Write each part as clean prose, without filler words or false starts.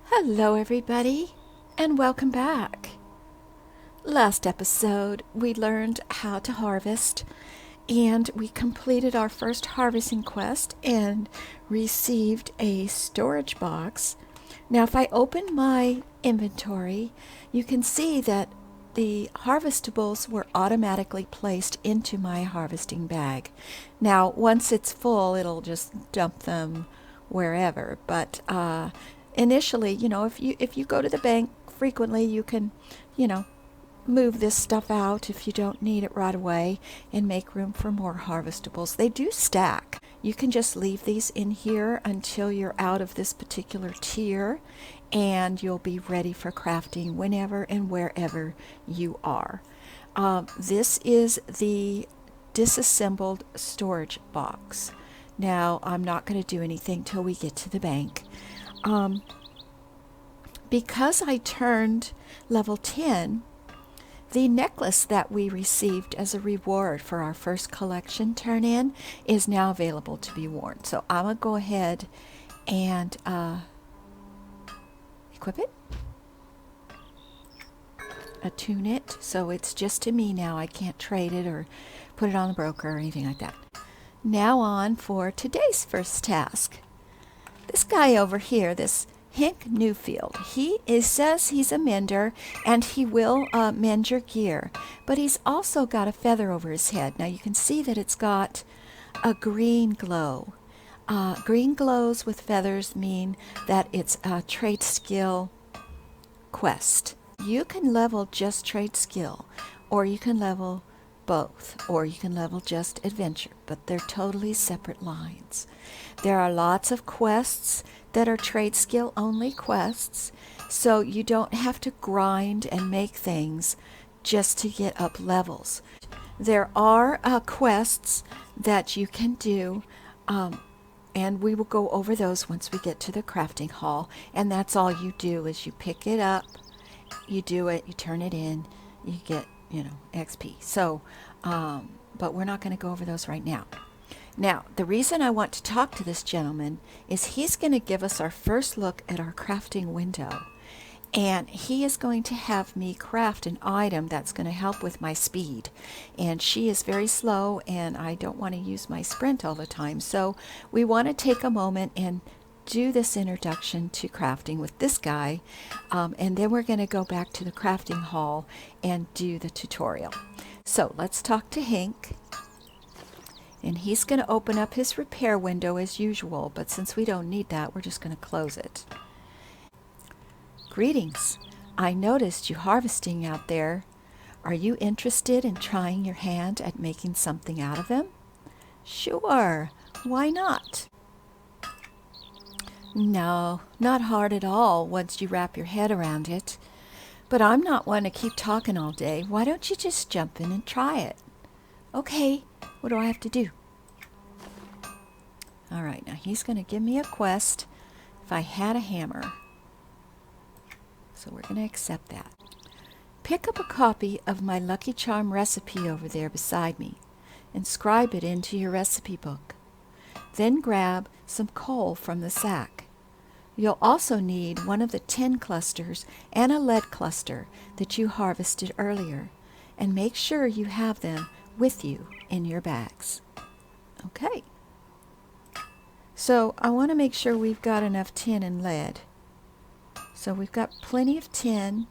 Hello, everybody, and welcome back. Last episode, we learned how to harvest, and we completed our first harvesting quest and received a storage box. Now, if I open my inventory, you can see that the harvestables were automatically placed into my harvesting bag. Now, once it's full, it'll just dump them wherever, but initially, if you go to the bank frequently, you can, you know, move this stuff out if you don't need it right away and make room for more harvestables. They do stack. You can just leave these in here until you're out of this particular tier, and you'll be ready for crafting whenever and wherever you are. This is the disassembled storage box. Now, I'm not going to do anything till we get to the bank. Because I turned level 10, the necklace that we received as a reward for our first collection turn-in is now available to be worn. So I'm going to go ahead and equip it, attune it, so it's just to me now. I can't trade it or put it on the broker or anything like that. Now on for today's first task. This guy over here, this Hank Newfield, says he's a mender, and he will mend your gear, but he's also got a feather over his head. Now you can see that it's got a green glow. Green glows with feathers mean that it's a trade skill quest. You can level just trade skill, or you can level both, or you can level just adventure, but they're totally separate lines. There are lots of quests that are trade skill only quests, so you don't have to grind and make things just to get up levels. There are quests that you can do, and we will go over those once we get to the crafting hall, and that's all you do is you pick it up, you do it, you turn it in, you get XP. So but we're not going to go over those right now. Now, the reason I want to talk to this gentleman is he's going to give us our first look at our crafting window, and he is going to have me craft an item that's going to help with my speed, and she is very slow and I don't want to use my sprint all the time, so we want to take a moment and do this introduction to crafting with this guy, and then we're going to go back to the crafting hall and do the tutorial. So let's talk to Hank, and he's going to open up his repair window as usual, but since we don't need that, we're just going to close it. Greetings. I noticed you harvesting out there. Are you interested in trying your hand at making something out of them? Sure. Why not? No, not hard at all once you wrap your head around it. But I'm not one to keep talking all day. Why don't you just jump in and try it? Okay, what do I have to do? All right, now he's going to give me a quest if I had a hammer. So we're going to accept that. Pick up a copy of my Lucky Charm recipe over there beside me and scribe it into your recipe book. Then grab some coal from the sack. You'll also need one of the tin clusters and a lead cluster that you harvested earlier, and make sure you have them with you in your bags. Okay. So I want to make sure we've got enough tin and lead. So we've got plenty of tin.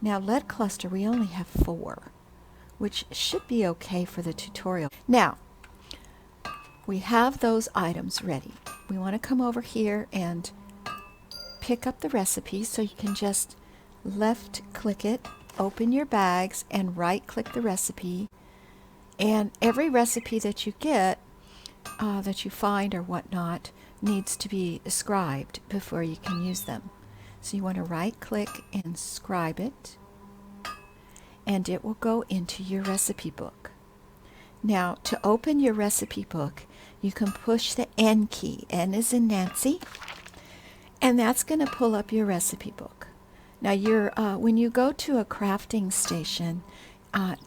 Now lead cluster, we only have 4, which should be okay for the tutorial. Now, we have those items ready. We want to come over here and pick up the recipe, so you can just left click it, open your bags, and right click the recipe. And every recipe that you get, that you find or whatnot, needs to be scribed before you can use them. So you want to right click and scribe it, and it will go into your recipe book. Now, to open your recipe book, you can push the N key. N is in Nancy, and that's going to pull up your recipe book. Now, when you go to a crafting station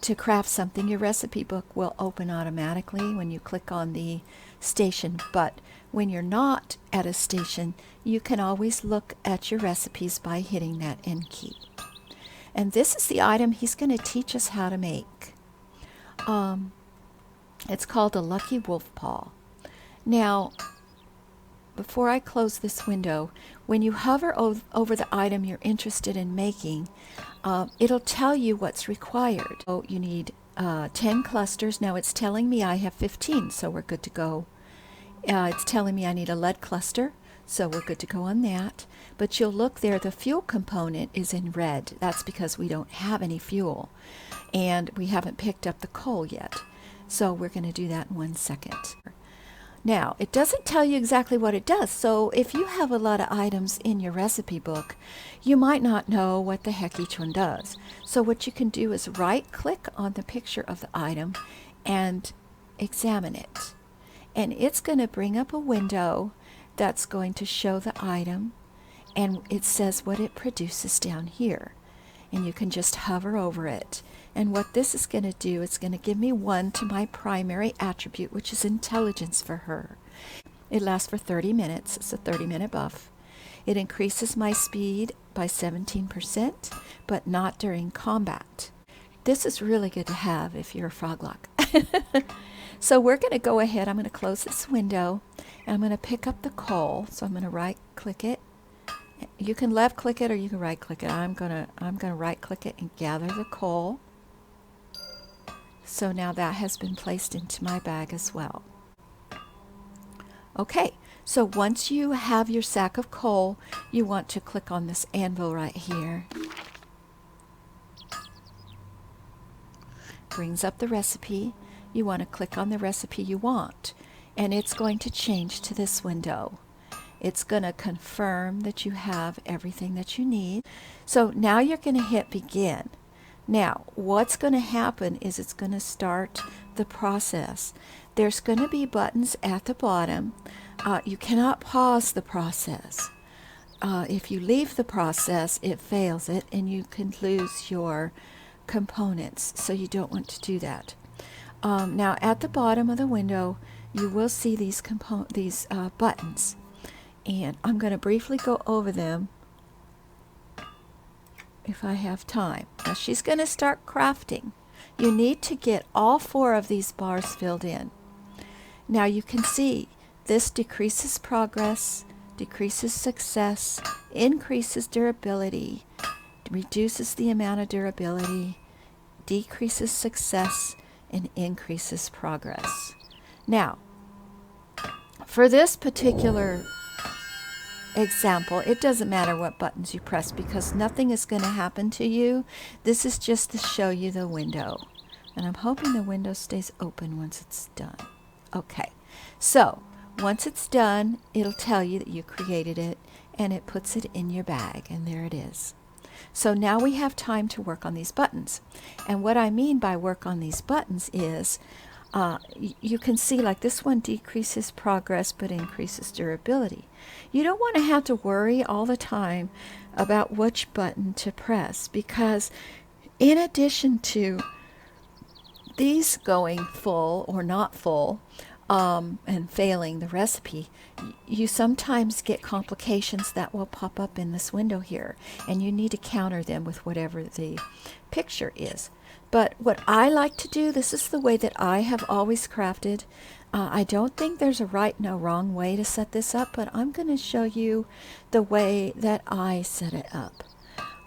to craft something, your recipe book will open automatically when you click on the station, but when you're not at a station, you can always look at your recipes by hitting that N key. And this is the item he's going to teach us how to make. It's called a lucky wolf paw. Now, before I close this window, when you hover over the item you're interested in making, it'll tell you what's required. So you need 10 clusters. Now it's telling me I have 15, so we're good to go. It's telling me I need a lead cluster, so we're good to go on that. But you'll look there, the fuel component is in red. That's because we don't have any fuel, and we haven't picked up the coal yet. So we're going to do that in 1 second. Now, it doesn't tell you exactly what it does, so if you have a lot of items in your recipe book, you might not know what the heck each one does. So what you can do is right-click on the picture of the item and examine it. And it's going to bring up a window that's going to show the item, and it says what it produces down here. And you can just hover over it. And what this is going to do, it's going to give me 1 to my primary attribute, which is intelligence for her. It lasts for 30 minutes. It's a 30-minute buff. It increases my speed by 17%, but not during combat. This is really good to have if you're a froglock. So we're going to go ahead. I'm going to close this window, and I'm going to pick up the coal. So I'm going to right-click it. You can left-click it or you can right-click it. I'm gonna right-click it and gather the coal. So now that has been placed into my bag as well. Okay, so once you have your sack of coal, you want to click on this anvil right here. Brings up the recipe. You want to click on the recipe you want, and it's going to change to this window. It's going to confirm that you have everything that you need. So now you're going to hit begin. Now, what's going to happen is it's going to start the process. There's going to be buttons at the bottom. You cannot pause the process. If you leave the process, it fails it, and you can lose your components. So you don't want to do that. Now, at the bottom of the window, you will see these buttons. And I'm going to briefly go over them if I have time. Now she's going to start crafting. You need to get all 4 of these bars filled in. Now you can see this decreases progress, decreases success, increases durability, reduces the amount of durability, decreases success, and increases progress. Now, for this particular example, it doesn't matter what buttons you press because nothing is going to happen to you. This is just to show you the window. And I'm hoping the window stays open once it's done. Okay, so once it's done, it'll tell you that you created it, and it puts it in your bag, and there it is. So now we have time to work on these buttons. And what I mean by work on these buttons is you can see like this one decreases progress but increases durability. You don't want to have to worry all the time about which button to press, because in addition to these going full or not full and failing the recipe, you sometimes get complications that will pop up in this window here, and you need to counter them with whatever the picture is. But what I like to do, this is the way that I have always crafted. I don't think there's a right and a wrong way to set this up, but I'm going to show you the way that I set it up.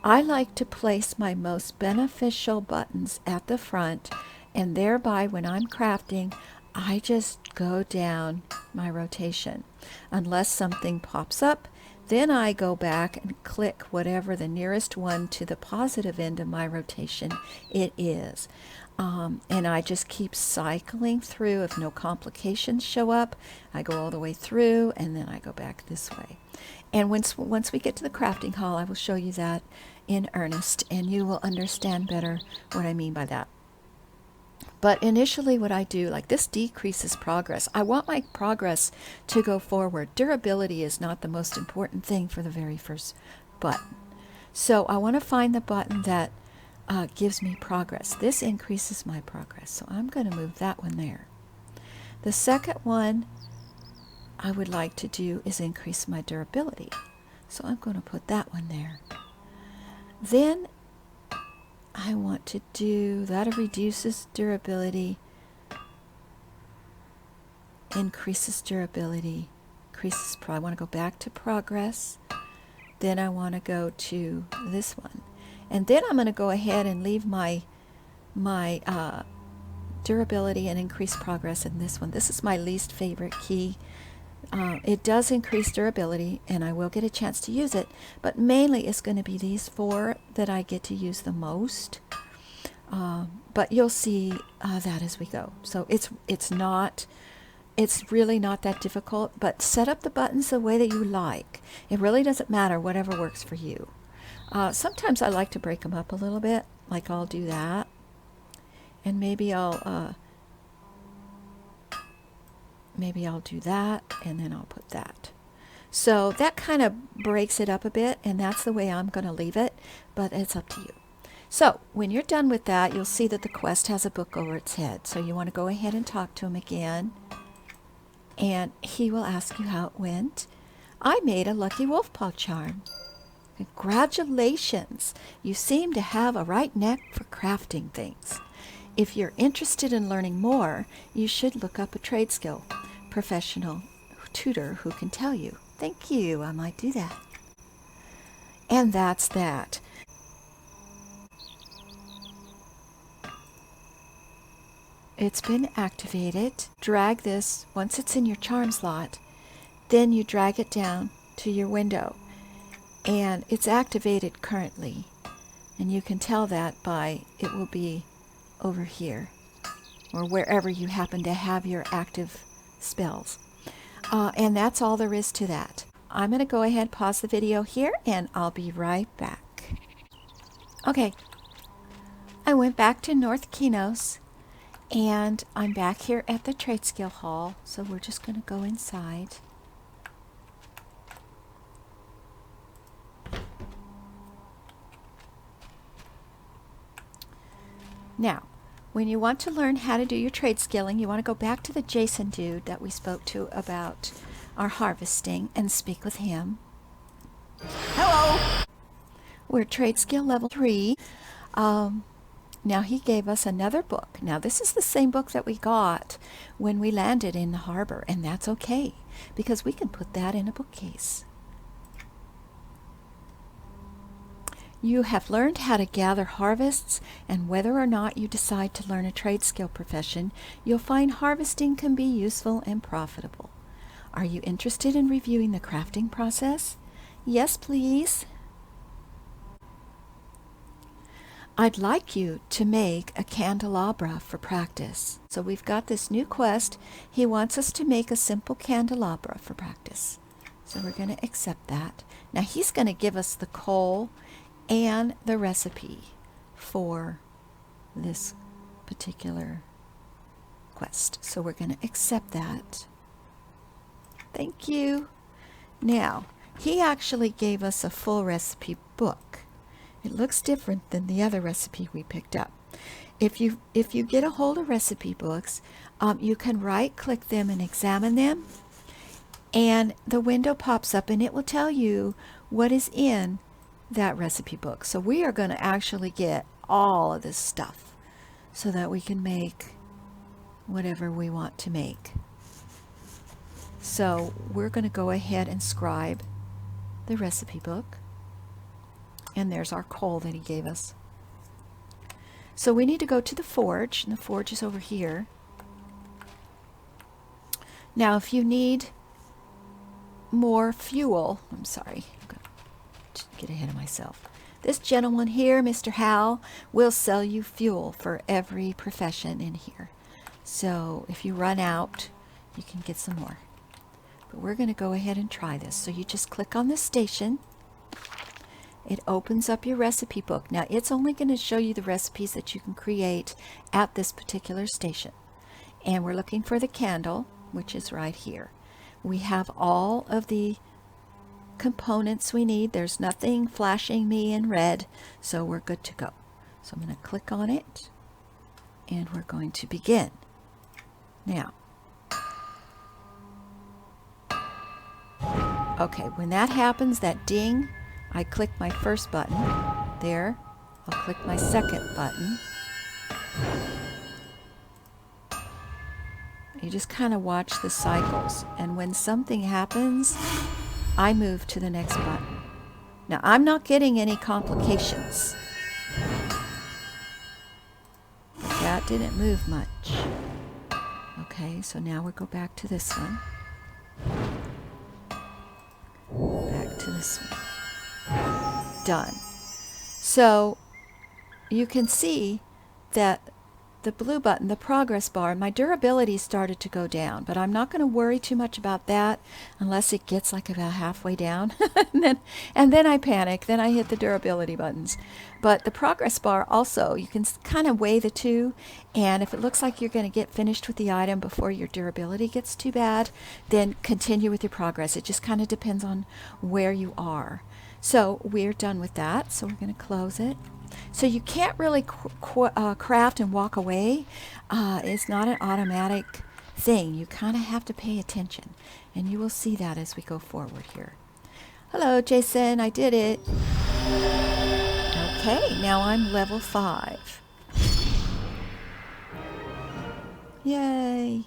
I like to place my most beneficial buttons at the front, and thereby when I'm crafting, I just go down my rotation. Unless something pops up, then I go back and click whatever the nearest one to the positive end of my rotation it is. And I just keep cycling through. If no complications show up, I go all the way through, and then I go back this way. And once we get to the crafting hall, I will show you that in earnest, and you will understand better what I mean by that. But initially what I do, like this decreases progress. I want my progress to go forward. Durability is not the most important thing for the very first button. So I want to find the button that gives me progress. This increases my progress, so I'm going to move that one there. The second one I would like to do is increase my durability. So I'm going to put that one there. Then I want to do that reduces durability, increases durability, increases I want to go back to progress. Then I want to go to this one. And then I'm going to go ahead and leave my durability and increase progress in this one. This is my least favorite key. It does increase durability, and I will get a chance to use it, but mainly it's going to be these 4 that I get to use the most. But you'll see that as we go. So it's really not that difficult, but set up the buttons the way that you like. It really doesn't matter, whatever works for you. Sometimes I like to break them up a little bit, like I'll do that, and maybe I'll do that, and then I'll put that. So that kind of breaks it up a bit, and that's the way I'm going to leave it, but it's up to you. So when you're done with that, you'll see that the quest has a book over its head. So you want to go ahead and talk to him again, and he will ask you how it went. I made a lucky wolf paw charm. Congratulations! You seem to have a right knack for crafting things. If you're interested in learning more, you should look up a trade skill professional tutor who can tell you. Thank you, I might do that. And that's that. It's been activated. Drag this, once it's in your charm slot, then you drag it down to your window. And it's activated currently. And you can tell that by it will be over here, or wherever you happen to have your active spells. And that's all there is to that. I'm going to go ahead and pause the video here, and I'll be right back. Okay, I went back to North Kinos, and I'm back here at the Trade Skill Hall, so we're just going to go inside. Now, when you want to learn how to do your trade skilling, you want to go back to the Jason dude that we spoke to about our harvesting and speak with him. Hello! We're trade skill level 3. Now he gave us another book. Now this is the same book that we got when we landed in the harbor, and that's okay because we can put that in a bookcase. You have learned how to gather harvests, and whether or not you decide to learn a trade skill profession, you'll find harvesting can be useful and profitable. Are you interested in reviewing the crafting process? Yes, please. I'd like you to make a candelabra for practice. So we've got this new quest. He wants us to make a simple candelabra for practice. So we're going to accept that. Now he's going to give us the coal and the recipe for this particular quest. So we're going to accept that. Thank you. Now, he actually gave us a full recipe book. It looks different than the other recipe we picked up. If you get a hold of recipe books, you can right-click them and examine them, and the window pops up and it will tell you what is in that recipe book. So we are going to actually get all of this stuff so that we can make whatever we want to make. So we're going to go ahead and scribe the recipe book, and there's our coal that he gave us. So we need to go to the forge, and the forge is over here. Now if you need more fuel, I'm sorry, get ahead of myself. This gentleman here, Mr. Hal, will sell you fuel for every profession in here. So if you run out, you can get some more. But we're going to go ahead and try this. So you just click on this station. It opens up your recipe book. Now it's only going to show you the recipes that you can create at this particular station. And we're looking for the candle, which is right here. We have all of the components we need. There's nothing flashing me in red, so we're good to go. So I'm going to click on it, and we're going to begin. Now, Okay, when that happens, that ding, I click my first button. There. I'll click my second button. You just kind of watch the cycles. And when something happens, I move to the next button. Now, I'm not getting any complications. That didn't move much. Okay, so now we'll go back to this one. Back to this one. Done. So you can see that the blue button, the progress bar, my durability started to go down, but I'm not going to worry too much about that unless it gets like about halfway down. and then I panic, then I hit the durability buttons. But the progress bar also, you can kind of weigh the two, and if it looks like you're going to get finished with the item before your durability gets too bad, then continue with your progress. It just kind of depends on where you are. So we're done with that, so we're going to close it. So you can't really craft and walk away. It's not an automatic thing. You kind of have to pay attention, and you will see that as we go forward here. Hello, Jason. I did it. Okay, now I'm level 5. Yay.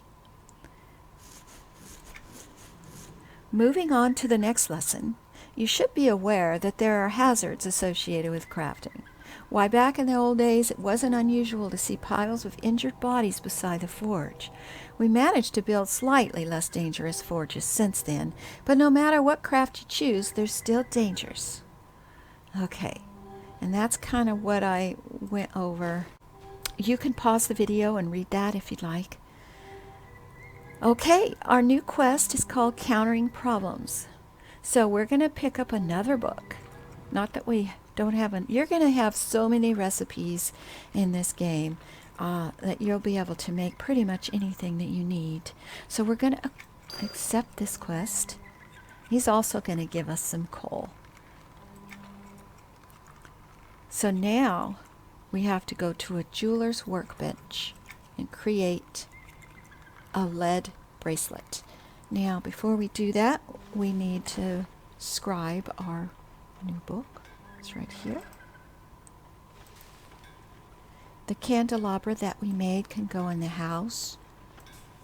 Moving on to the next lesson, you should be aware that there are hazards associated with crafting. Why, back in the old days, it wasn't unusual to see piles of injured bodies beside the forge. We managed to build slightly less dangerous forges since then, but no matter what craft you choose, there's still dangers. Okay, and that's kind of what I went over. You can pause the video and read that if you'd like. Okay, our new quest is called Countering Problems. So we're going to pick up another book. Not that we don't have you're going to have so many recipes in this game that you'll be able to make pretty much anything that you need. So we're going to accept this quest. He's also going to give us some coal. So now we have to go to a jeweler's workbench and create a lead bracelet. Now before we do that, we need to scribe our new book. It's right here. The candelabra that we made can go in the house.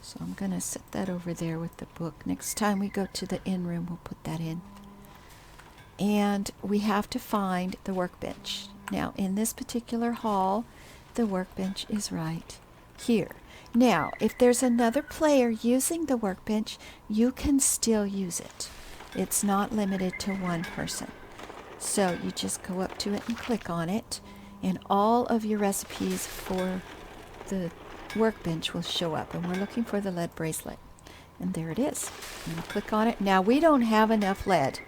So I'm going to set that over there with the book. Next time we go to the inn room, we'll put that in. And we have to find the workbench. Now, in this particular hall, the workbench is right here. Now, if there's another player using the workbench, you can still use it. It's not limited to one person. So you just go up to it and click on it, and all of your recipes for the workbench will show up. And we're looking for the lead bracelet. And there it is. I'm going to click on it. Now, we don't have enough lead.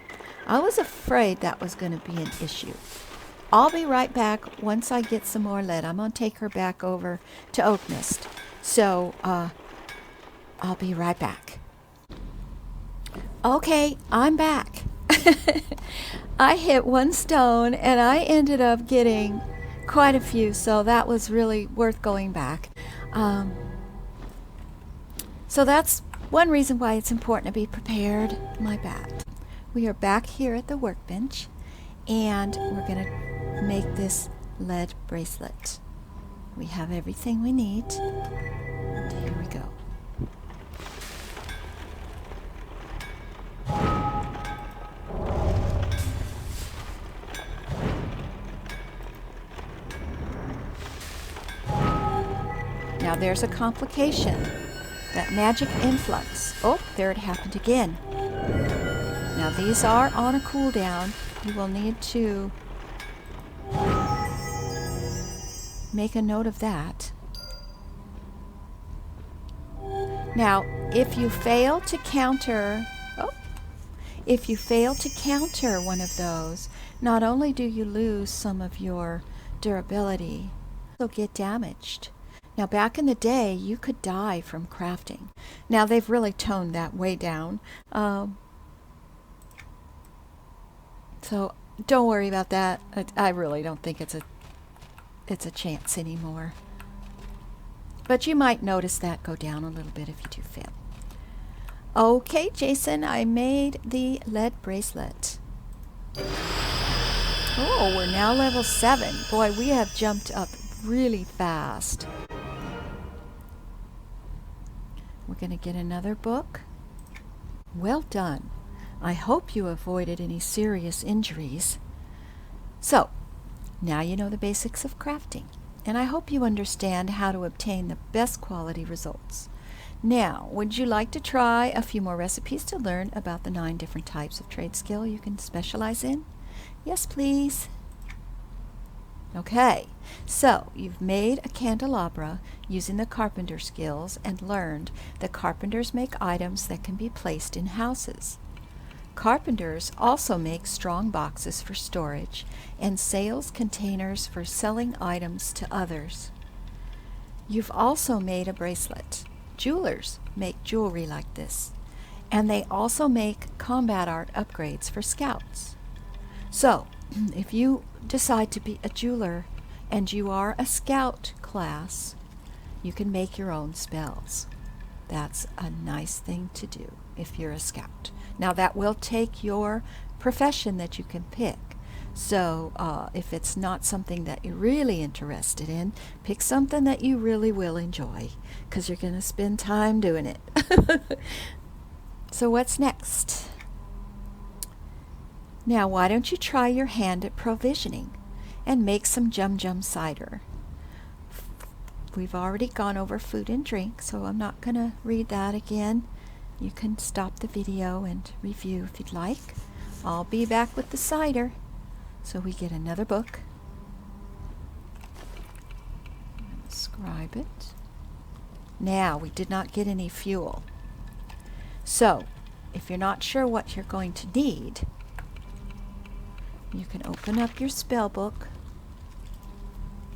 I was afraid that was going to be an issue. I'll be right back once I get some more lead. I'm going to take her back over to Oak Mist. So, I'll be right back. Okay, I'm back. I hit one stone and I ended up getting quite a few, so that was really worth going back. So that's one reason why it's important to be prepared. My bad. We are back here at the workbench, and we're going to make this lead bracelet. We have everything we need. And here we go. Now there's a complication. That magic influx. Oh, there it happened again. Now these are on a cooldown. You will need to make a note of that. Now, if you fail to counter one of those, not only do you lose some of your durability, you'll get damaged. Now, back in the day, you could die from crafting. Now, they've really toned that way down. So don't worry about that. I really don't think it's a chance anymore. But you might notice that go down a little bit if you do fail. Okay, Jason, I made the lead bracelet. Oh, we're now level 7. Boy, we have jumped up really fast. We're going to get another book. Well done. I hope you avoided any serious injuries. So, now you know the basics of crafting, and I hope you understand how to obtain the best quality results. Now, would you like to try a few more recipes to learn about the 9 different types of trade skill you can specialize in? Yes, please. Okay, so you've made a candelabra using the carpenter skills and learned that carpenters make items that can be placed in houses. Carpenters also make strong boxes for storage and sales containers for selling items to others. You've also made a bracelet. Jewelers make jewelry like this, and they also make combat art upgrades for scouts. So, if you decide to be a jeweler and you are a scout class, you can make your own spells. That's a nice thing to do if you're a scout. Now that will take your profession that you can pick. So if it's not something that you're really interested in, pick something that you really will enjoy, because you're going to spend time doing it. So what's next? Now why don't you try your hand at provisioning and make some jum cider. We've already gone over food and drink, so I'm not going to read that again. You can stop the video and review if you'd like. I'll be back with the cider. So we get another book. Scribe it. Now, we did not get any fuel. So, if you're not sure what you're going to need, you can open up your spell book,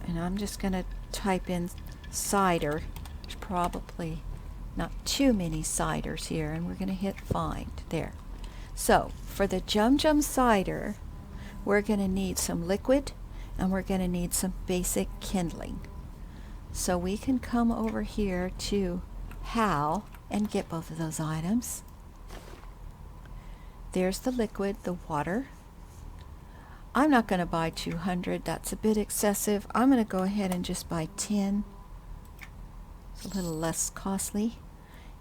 and I'm just going to type in cider. There's probably not too many ciders here, and we're going to hit find. There. So, for the Jum cider, we're going to need some liquid, and we're going to need some basic kindling. So we can come over here to Hal and get both of those items. There's the liquid, the water. I'm not going to buy 200. That's a bit excessive. I'm going to go ahead and just buy 10. It's a little less costly.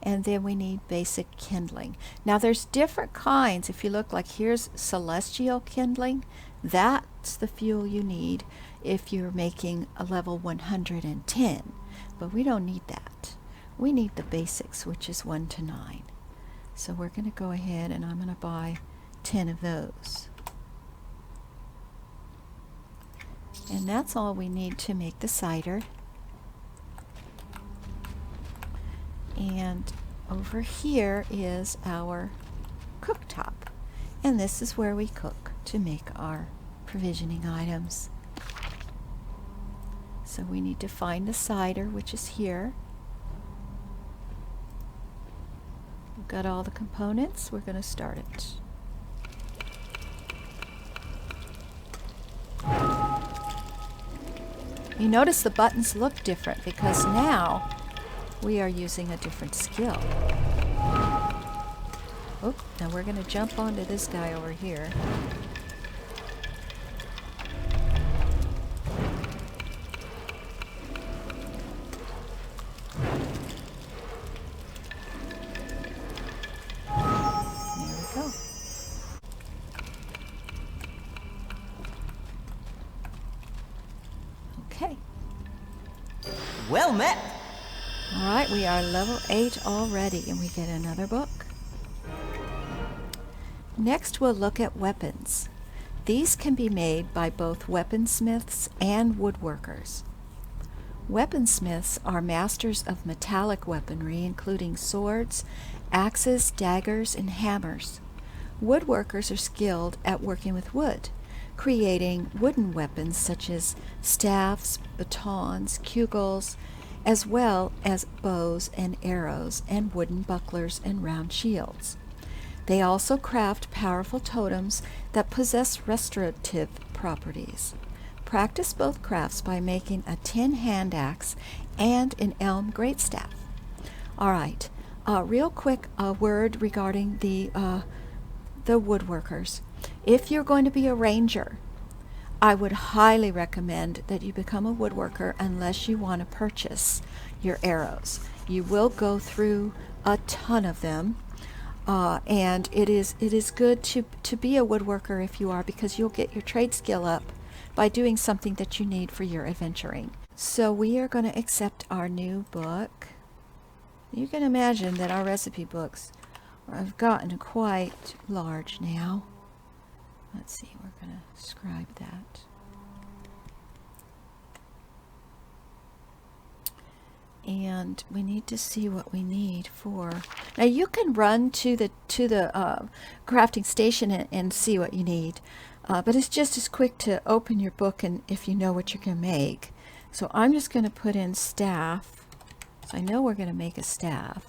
And then we need basic kindling. Now there's different kinds. If you look, like here's celestial kindling. That's the fuel you need if you're making a level 110. But we don't need that. We need the basics, which is 1 to 9. So we're going to go ahead and I'm going to buy 10 of those. And that's all we need to make the cider. And over here is our cooktop. And this is where we cook to make our provisioning items. So we need to find the cider, which is here. We've got all the components. We're going to start it. You notice the buttons look different because now we are using a different skill. Oh, now we're going to jump onto this guy over here. There we go. Okay. Well met! Alright, we are level 8 already, and we get another book. Next we'll look at weapons. These can be made by both weaponsmiths and woodworkers. Weaponsmiths are masters of metallic weaponry, including swords, axes, daggers, and hammers. Woodworkers are skilled at working with wood, creating wooden weapons such as staffs, batons, cugles, as well as bows and arrows and wooden bucklers and round shields. They also craft powerful totems that possess restorative properties. Practice both crafts by making a tin hand axe and an elm greatstaff. Alright, Real quick, a word regarding the woodworkers. If you're going to be a ranger, I would highly recommend that you become a woodworker unless you want to purchase your arrows. You will go through a ton of them, and it is good to be a woodworker if you are, because you'll get your trade skill up by doing something that you need for your adventuring. So we are going to accept our new book. You can imagine that our recipe books have gotten quite large now. Let's see, we're going to scribe that. And we need to see what we need for. Now you can run to the crafting station and see what you need, but it's just as quick to open your book and if you know what you're going to make. So I'm just going to put in staff. So I know we're going to make a staff.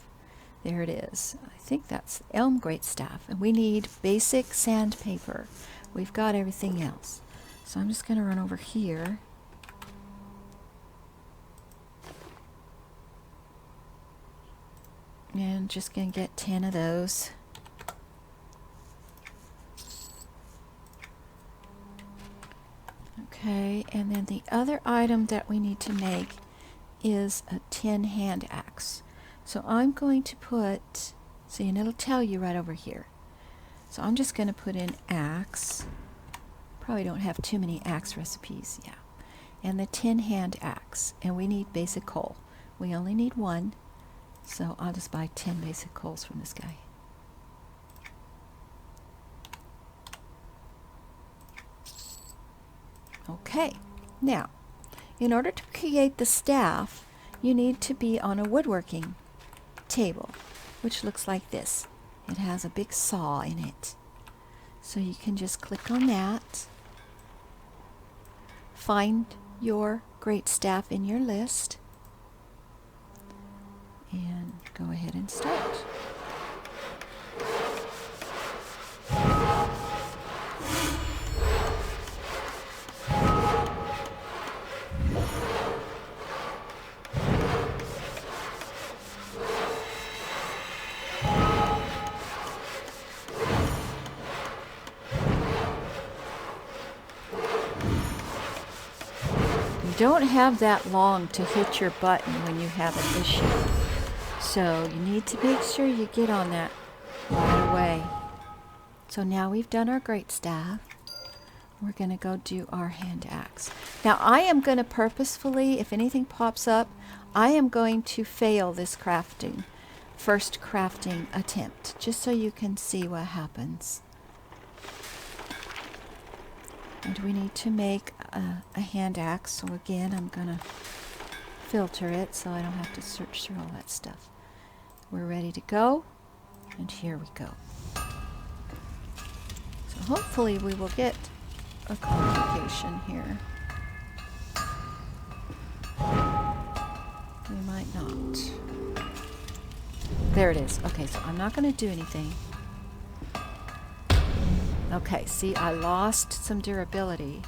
There it is. I think that's elm great staff, and we need basic sandpaper. We've got everything else. So I'm just going to run over here. And just going to get 10 of those. Okay, and then the other item that we need to make is a tin hand axe. So I'm going to put, see, and it'll tell you right over here. So I'm just going to put in axe. Probably don't have too many axe recipes, yeah. And the tin hand axe, and we need basic coal. We only need one. So I'll just buy 10 basic coals from this guy. Okay, now, in order to create the staff, you need to be on a woodworking table, which looks like this. It has a big saw in it. So you can just click on that, find your great staff in your list, and go ahead and start. You don't have that long to hit your button when you have an issue. So you need to make sure you get on that right away. So now we've done our great staff. We're going to go do our hand axe. Now I am going to purposefully, if anything pops up, I am going to fail this first crafting attempt, just so you can see what happens. And we need to make a hand axe. So again, I'm going to filter it so I don't have to search through all that stuff. We're ready to go, and here we go. So hopefully we will get a complication here. We might not. There it is. Okay, so I'm not going to do anything. Okay, see, I lost some durability,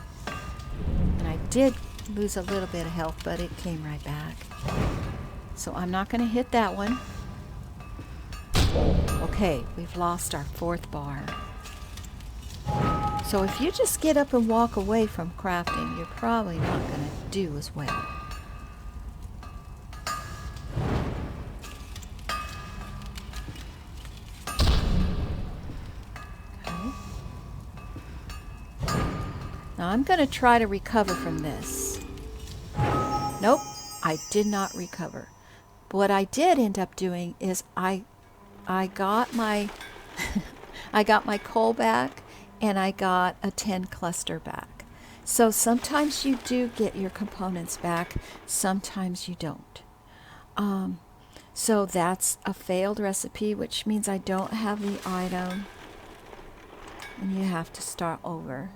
and I did lose a little bit of health, but it came right back. So I'm not going to hit that one. Okay, we've lost our 4th bar. So if you just get up and walk away from crafting, you're probably not going to do as well. Okay. Now I'm going to try to recover from this. Nope, I did not recover. But what I did end up doing is I got my I got my coal back, and I got a 10 cluster back. So sometimes you do get your components back, sometimes you don't. So that's a failed recipe, which means I don't have the item, and you have to start over.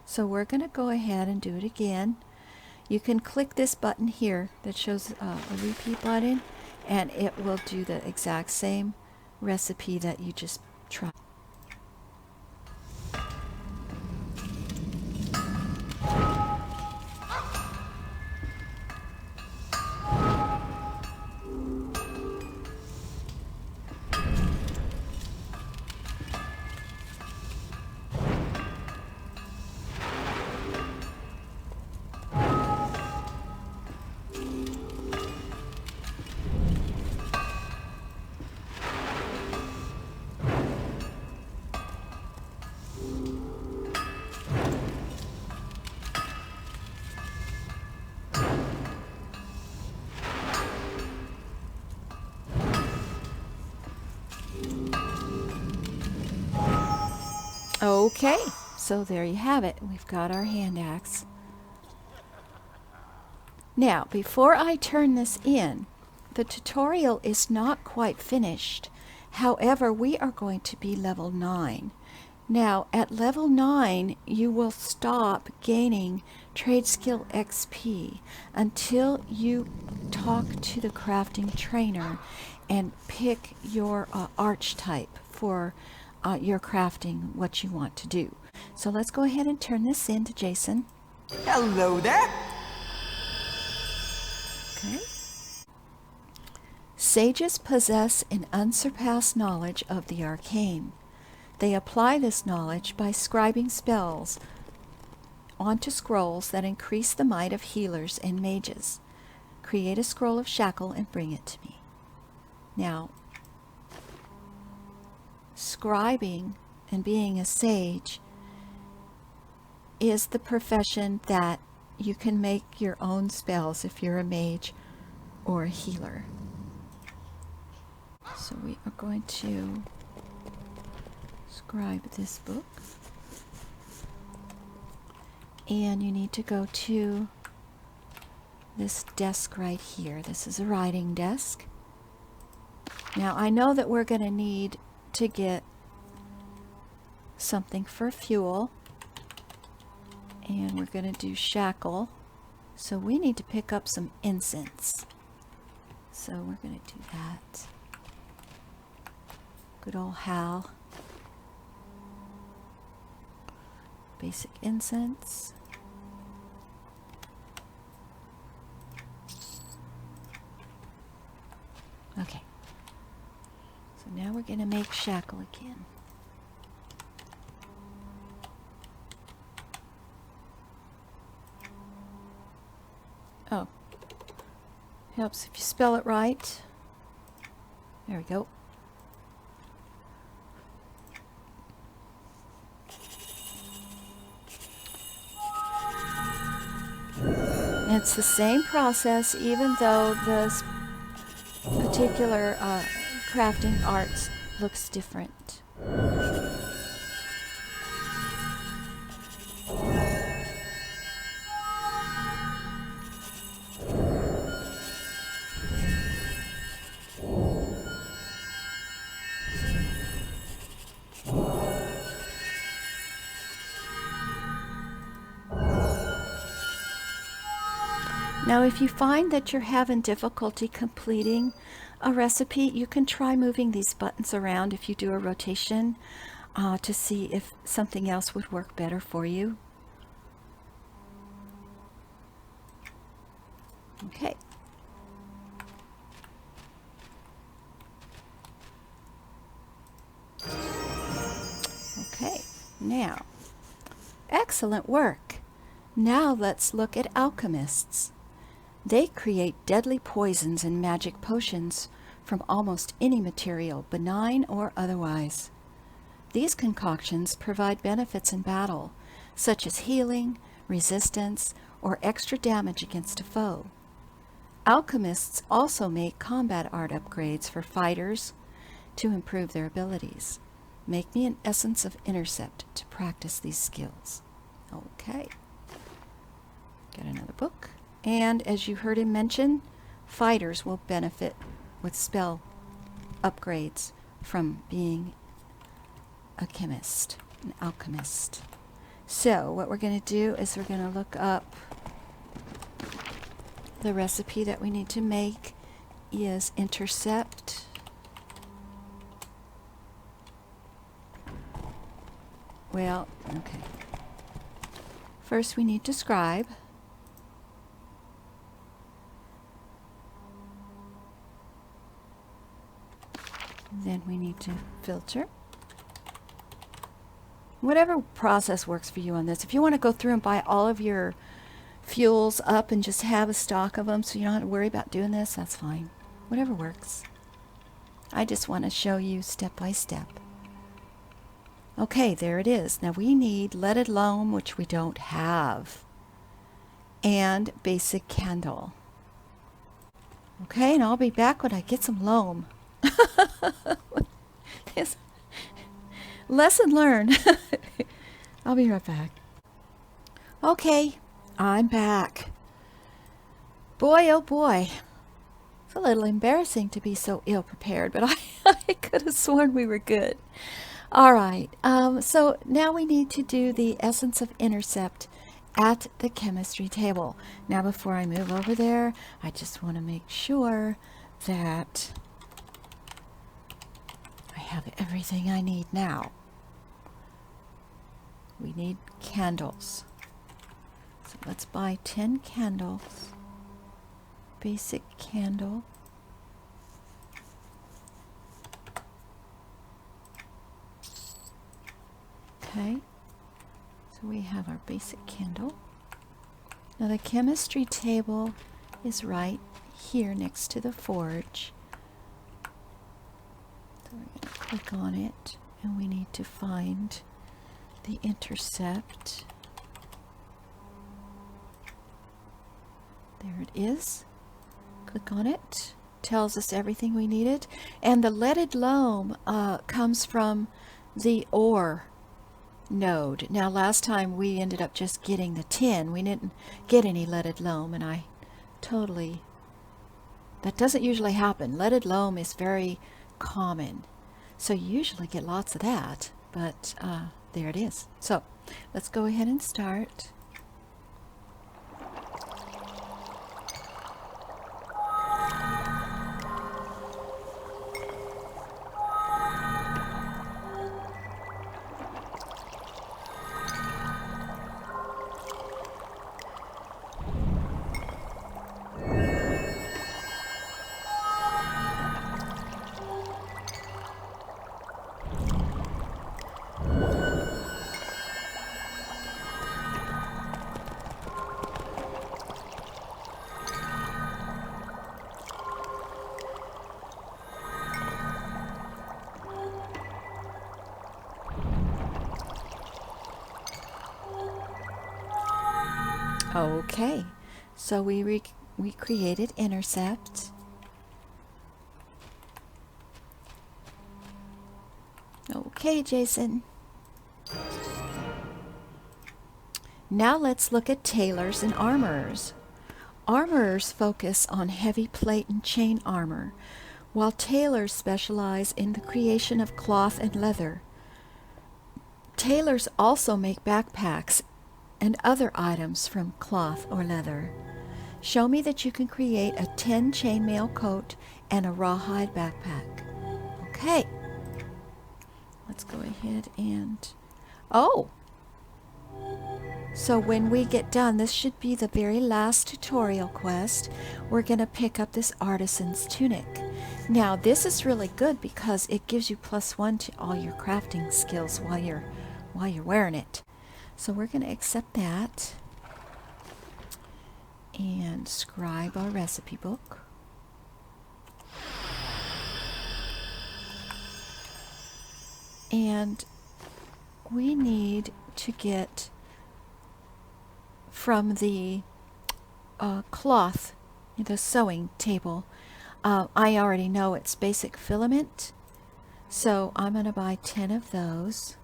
So we're going to go ahead and do it again. You can click this button here that shows a repeat button, and it will do the exact same recipe that you just tried. Okay, so there you have it. We've got our hand axe. Now, before I turn this in, the tutorial is not quite finished. However, we are going to be level 9. Now, at level 9, you will stop gaining trade skill XP until you talk to the crafting trainer and pick your archetype for your crafting, what you want to do. So let's go ahead and turn this in to Jason. Hello there. Okay. Sages possess an unsurpassed knowledge of the arcane. They apply this knowledge by scribing spells onto scrolls that increase the might of healers and mages. Create a scroll of shackle and bring it to me. Now, scribing and being a sage is the profession that you can make your own spells if you're a mage or a healer. So we are going to scribe this book. And you need to go to this desk right here. This is a writing desk. Now I know that we're going to need to get something for fuel. And we're going to do shackle. So we need to pick up some incense. So we're going to do that. Good old Hal. Basic incense. Okay. So now we're going to make shackle again. Oh. Helps if you spell it right. There we go. It's the same process, even though this particular crafting arts looks different. Now, if you find that you're having difficulty completing a recipe, you can try moving these buttons around if you do a rotation to see if something else would work better for you. Okay. Okay, now, excellent work. Now let's look at alchemists. They create deadly poisons and magic potions from almost any material, benign or otherwise. These concoctions provide benefits in battle, such as healing, resistance, or extra damage against a foe. Alchemists also make combat art upgrades for fighters to improve their abilities. Make me an essence of intercept to practice these skills. Okay. Get another book. And as you heard him mention, fighters will benefit with spell upgrades from being a chemist, an alchemist. So what we're going to do is we're going to look up the recipe that we need to make is intercept. Well, okay. First we need to scribe. Then we need to filter. Whatever process works for you on this. If you want to go through and buy all of your fuels up and just have a stock of them so you don't have to worry about doing this, that's fine. Whatever works. I just want to show you step by step. Okay, there it is. Now we need leaded loam, which we don't have, and basic candle. Okay, and I'll be back when I get some loam. Lesson learned. I'll be right back. Okay, I'm back. Boy, oh boy. It's a little embarrassing to be so ill prepared, but I could have sworn we were good. All right, so now we need to do the essence of intercept at the chemistry table. Now before I move over there, I just want to make sure that I have everything I need now. We need candles. So let's buy 10 candles. Basic candle. Okay, so we have our basic candle. Now the chemistry table is right here next to the forge. So we're going to click on it, and we need to find the intercept. There it is. Click on it. Tells us everything we needed. And the leaded loam comes from the ore node. Now last time we ended up just getting the tin. We didn't get any leaded loam, and that doesn't usually happen. Leaded loam is very common. So you usually get lots of that, but there it is. So let's go ahead and start. Okay, so we created intercept. Okay, Jason. Now let's look at tailors and armorers. Armorers focus on heavy plate and chain armor, while tailors specialize in the creation of cloth and leather. Tailors also make backpacks and other items from cloth or leather. Show me that you can create a 10 chainmail coat and a rawhide backpack. Okay. Let's go ahead and... Oh! So when we get done, this should be the very last tutorial quest. We're going to pick up this artisan's tunic. Now this is really good because it gives you +1 to all your crafting skills while you're wearing it. So we're going to accept that and scribe our recipe book. And we need to get from the cloth, the sewing table. I already know it's basic filament, so I'm going to buy 10 of those.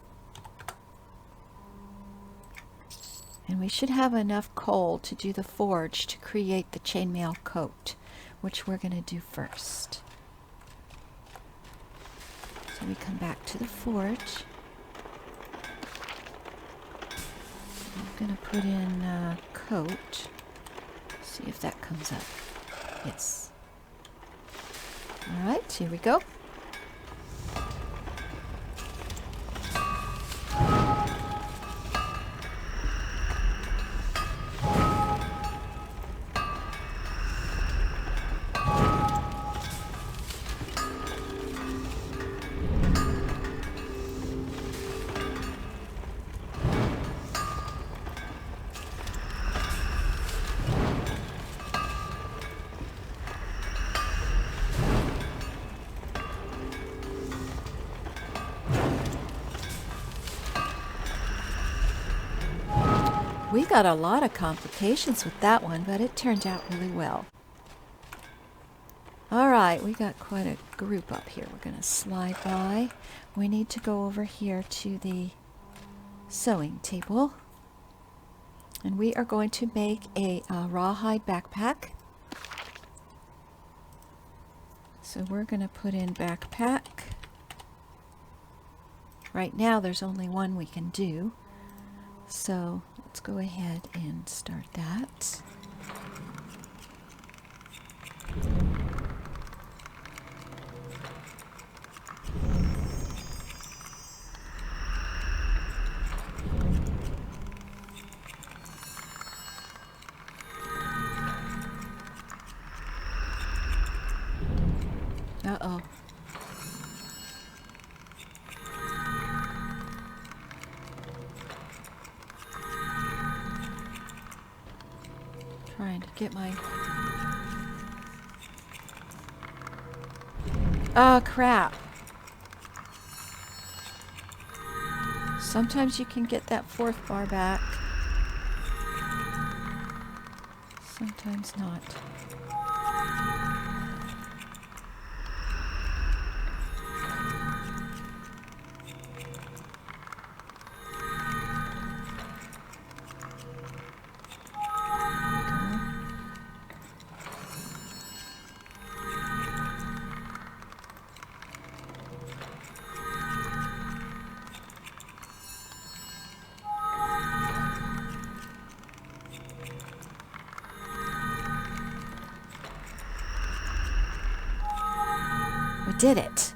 And we should have enough coal to do the forge to create the chainmail coat, which we're going to do first. So we come back to the forge. I'm going to put in coat. See if that comes up. Yes. All right, here we go. We got a lot of complications with that one, but it turned out really well. All right, we got quite a group up here. We're going to slide by. We need to go over here to the sewing table. And we are going to make a rawhide backpack. So we're going to put in backpack. Right now there's only one we can do. So let's go ahead and start that. Uh-oh. Trying to get my... Oh, crap. Sometimes you can get that fourth bar back. Sometimes not. We did it.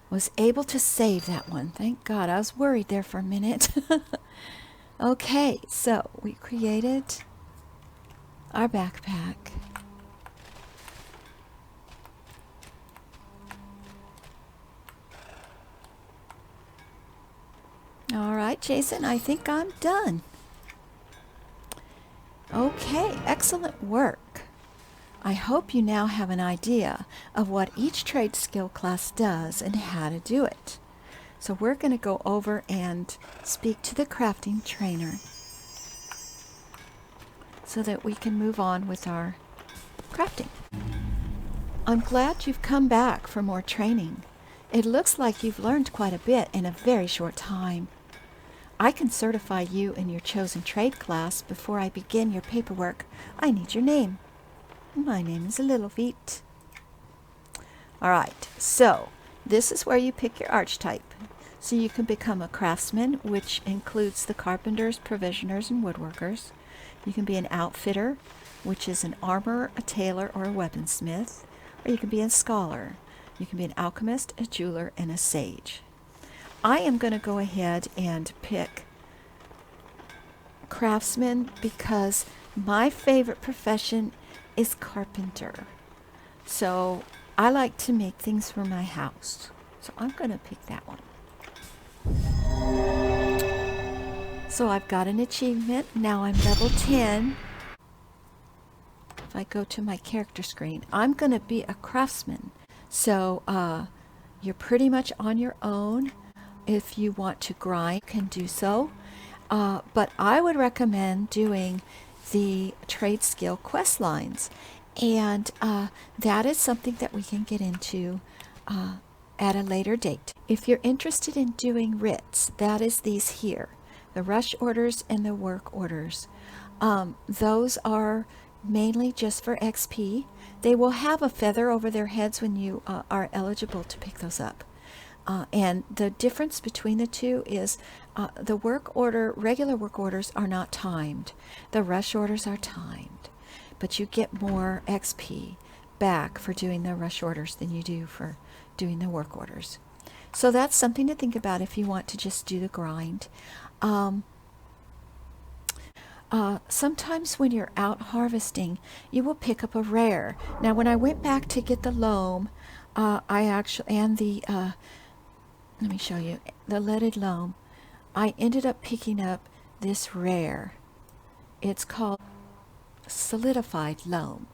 Was able to save that one. Thank God. I was worried there for a minute. Okay, so we created our backpack. All right, Jason, I think I'm done. Okay, excellent work. I hope you now have an idea of what each trade skill class does and how to do it. So we're going to go over and speak to the crafting trainer so that we can move on with our crafting. I'm glad you've come back for more training. It looks like you've learned quite a bit in a very short time. I can certify you in your chosen trade class. Before I begin your paperwork, I need your name. My name is Littlefeet. Alright, so this is where you pick your archetype. So you can become a craftsman, which includes the carpenters, provisioners, and woodworkers. You can be an outfitter, which is an armorer, a tailor, or a weaponsmith. Or you can be a scholar. You can be an alchemist, a jeweler, and a sage. I am going to go ahead and pick craftsman because my favorite profession is carpenter. So I like to make things for my house. So I'm going to pick that one. So I've got an achievement. Now I'm level 10. If I go to my character screen, I'm going to be a craftsman. So you're pretty much on your own. If you want to grind, you can do so. But I would recommend doing the trade skill quest lines. And that is something that we can get into at a later date. If you're interested in doing writs, that is these here. The rush orders and the work orders. Those are mainly just for XP. They will have a feather over their heads when you are eligible to pick those up. And the difference between the two is the work order, regular work orders are not timed. The rush orders are timed. But you get more XP back for doing the rush orders than you do for doing the work orders. So that's something to think about if you want to just do the grind. Sometimes when you're out harvesting, you will pick up a rare. Now when I went back to get the loam, I actually, and the, let me show you, the leaded loam, I ended up picking up this rare. It's called solidified loam.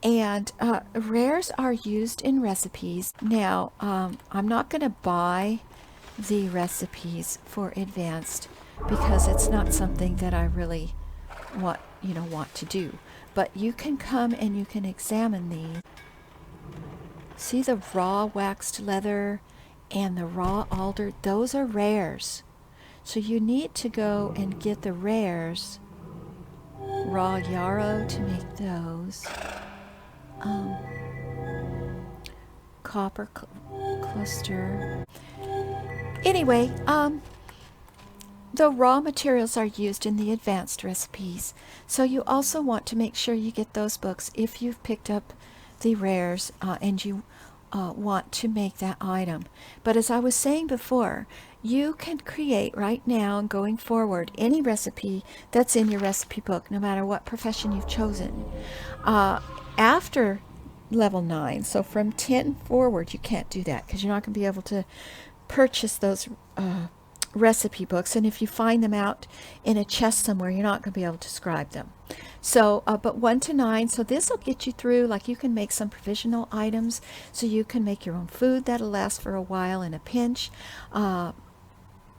And rares are used in recipes. Now, I'm not going to buy the recipes for advanced because it's not something that I really want to do. But you can come and you can examine these See the raw waxed leather and the raw alder? Those are rares. So you need to go and get the rares. Raw yarrow to make those. Copper cluster. Anyway, the raw materials are used in the advanced recipes, so you also want to make sure you get those books if you've picked up the rares and you want to make that item. But as I was saying before, you can create right now and going forward any recipe that's in your recipe book, no matter what profession you've chosen. After level 9, so from 10 forward, you can't do that because you're not going to be able to purchase those recipe books, and if you find them out in a chest somewhere, you're not going to be able to scribe them. So but 1 to 9, so this will get you through. Like, you can make some provisional items, so you can make your own food that'll last for a while in a pinch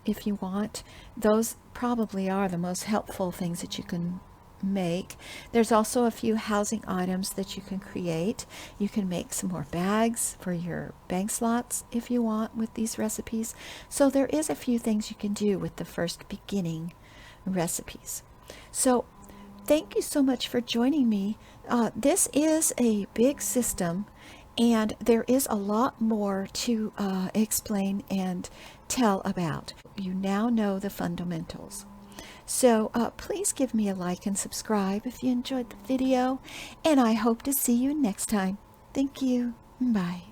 if you want. Those probably are the most helpful things that you can make. There's also a few housing items that you can create. You can make some more bags for your bank slots if you want with these recipes. So there is a few things you can do with the first beginning recipes. So thank you so much for joining me. This is a big system, and there is a lot more to explain and tell about. You now know the fundamentals. So please give me a like and subscribe if you enjoyed the video, and I hope to see you next time. Thank you. Bye.